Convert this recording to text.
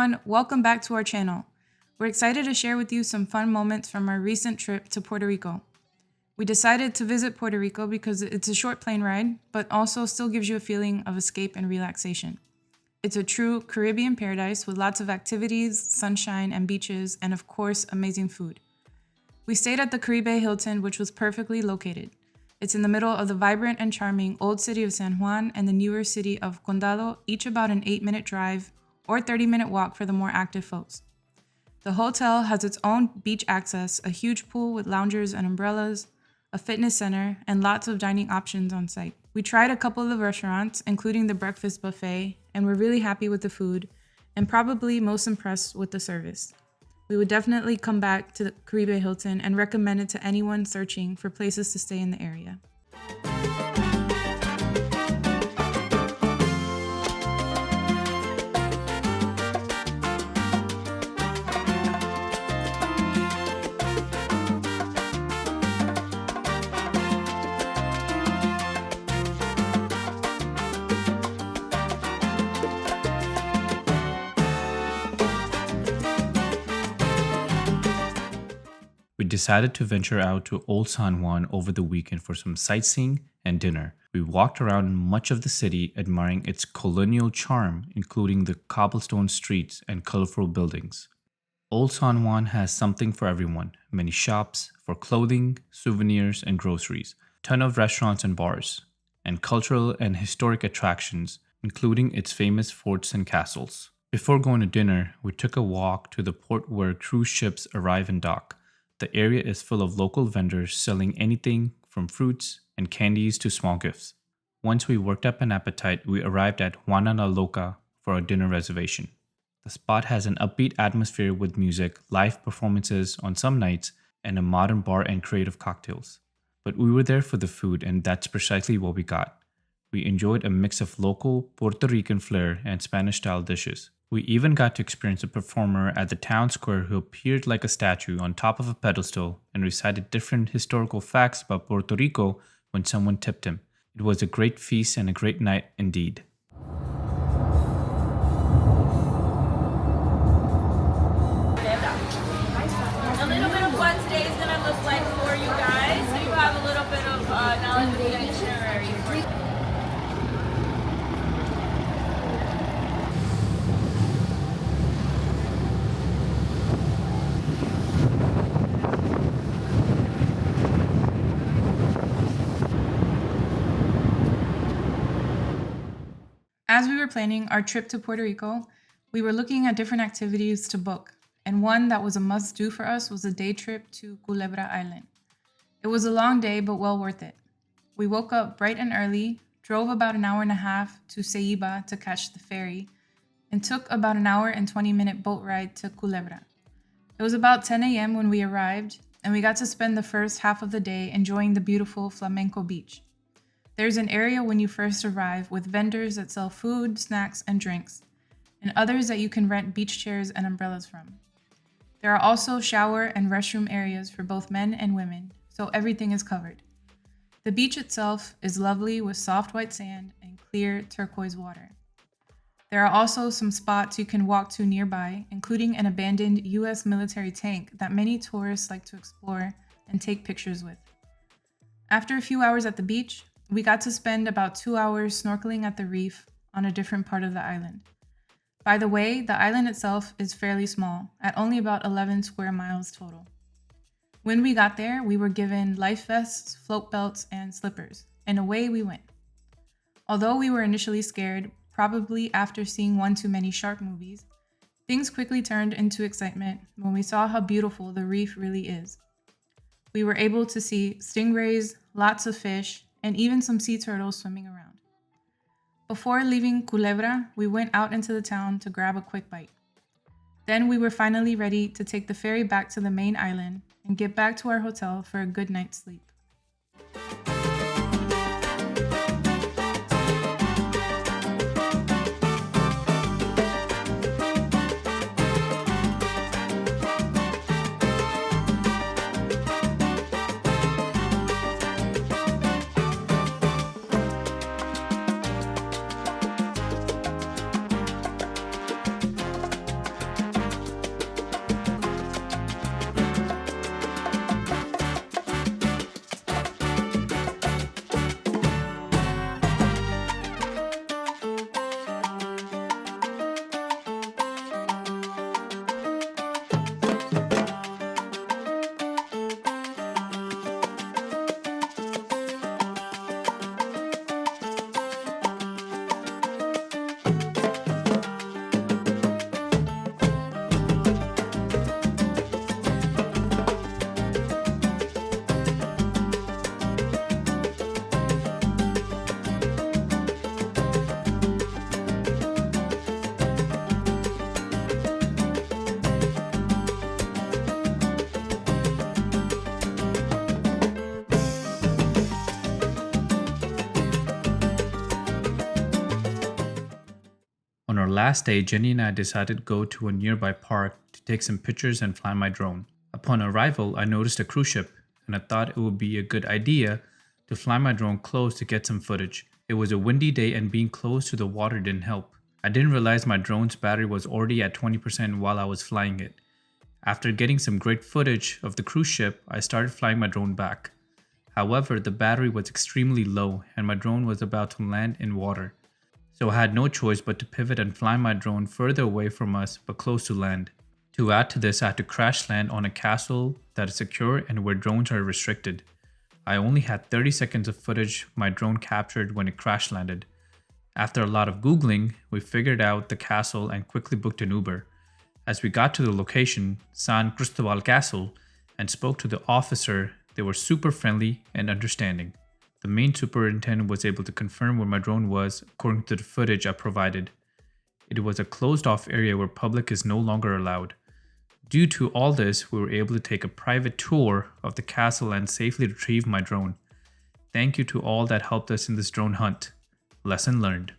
everyone, welcome back to our channel. We're excited to share with you some fun moments from our recent trip to Puerto Rico. We decided to visit Puerto Rico because it's a short plane ride, but also still gives you a feeling of escape and relaxation. It's a true Caribbean paradise with lots of activities, sunshine and beaches, and of course, amazing food. We stayed at the Caribe Hilton, which was perfectly located. It's in the middle of the vibrant and charming old city of San Juan and the newer city of Condado, each about an 8-minute drive or 30-minute walk for the more active folks. The hotel has its own beach access, a huge pool with loungers and umbrellas, a fitness center, and lots of dining options on site. We tried a couple of restaurants, including the breakfast buffet, and we're really happy with the food and probably most impressed with the service. We would definitely come back to the Caribe Hilton and recommend it to anyone searching for places to stay in the area. We decided to venture out to Old San Juan over the weekend for some sightseeing and dinner. We walked around much of the city admiring its colonial charm, including the cobblestone streets and colorful buildings. Old San Juan has something for everyone, many shops for clothing, souvenirs, and groceries, a ton of restaurants and bars, and cultural and historic attractions, including its famous forts and castles. Before going to dinner, we took a walk to the port where cruise ships arrive and dock. The area is full of local vendors selling anything from fruits and candies to small gifts. Once we worked up an appetite, we arrived at Juana La Loca for a dinner reservation. The spot has an upbeat atmosphere with music, live performances on some nights, and a modern bar and creative cocktails. But we were there for the food, and that's precisely what we got. We enjoyed a mix of local Puerto Rican flair and Spanish-style dishes. We even got to experience a performer at the town square who appeared like a statue on top of a pedestal and recited different historical facts about Puerto Rico when someone tipped him. It was a great feast and a great night indeed. A little bit of what today is going to look like for you guys, so you have a little bit of knowledge of the itinerary for you. As we were planning our trip to Puerto Rico, we were looking at different activities to book, and one that was a must-do for us was a day trip to Culebra Island. It was a long day, but well worth it. We woke up bright and early, drove about an hour and a half to Ceiba to catch the ferry, and took about an hour and 20-minute boat ride to Culebra. It was about 10 a.m. when we arrived, and we got to spend the first half of the day enjoying the beautiful flamenco beach. There's an area when you first arrive with vendors that sell food, snacks, and drinks, and others that you can rent beach chairs and umbrellas from. There are also shower and restroom areas for both men and women, so everything is covered. The beach itself is lovely with soft white sand and clear turquoise water. There are also some spots you can walk to nearby, including an abandoned U.S. military tank that many tourists like to explore and take pictures with. After a few hours at the beach, we got to spend about 2 hours snorkeling at the reef on a different part of the island. By the way, the island itself is fairly small, at only about 11 square miles total. When we got there, we were given life vests, float belts, and slippers, and away we went. Although we were initially scared, probably after seeing one too many shark movies, things quickly turned into excitement when we saw how beautiful the reef really is. We were able to see stingrays, lots of fish, and even some sea turtles swimming around. Before leaving Culebra, we went out into the town to grab a quick bite. Then we were finally ready to take the ferry back to the main island and get back to our hotel for a good night's sleep. our last day, Jenny and I decided to go to a nearby park to take some pictures and fly my drone. Upon arrival, I noticed a cruise ship, and I thought it would be a good idea to fly my drone close to get some footage. It was a windy day and being close to the water didn't help. I didn't realize my drone's battery was already at 20% while I was flying it. After getting some great footage of the cruise ship, I started flying my drone back. However, the battery was extremely low and my drone was about to land in water. So I had no choice but to pivot and fly my drone further away from us but close to land. To add to this, I had to crash land on a castle that is secure and where drones are restricted. I only had 30 seconds of footage my drone captured when it crash landed. After a lot of Googling, we figured out the castle and quickly booked an Uber. As we got to the location, San Cristobal Castle, and spoke to the officer, they were super friendly and understanding. The main superintendent was able to confirm where my drone was according to the footage I provided. It was a closed off area where public is no longer allowed. Due to all this, we were able to take a private tour of the castle and safely retrieve my drone. Thank you to all that helped us in this drone hunt. Lesson learned.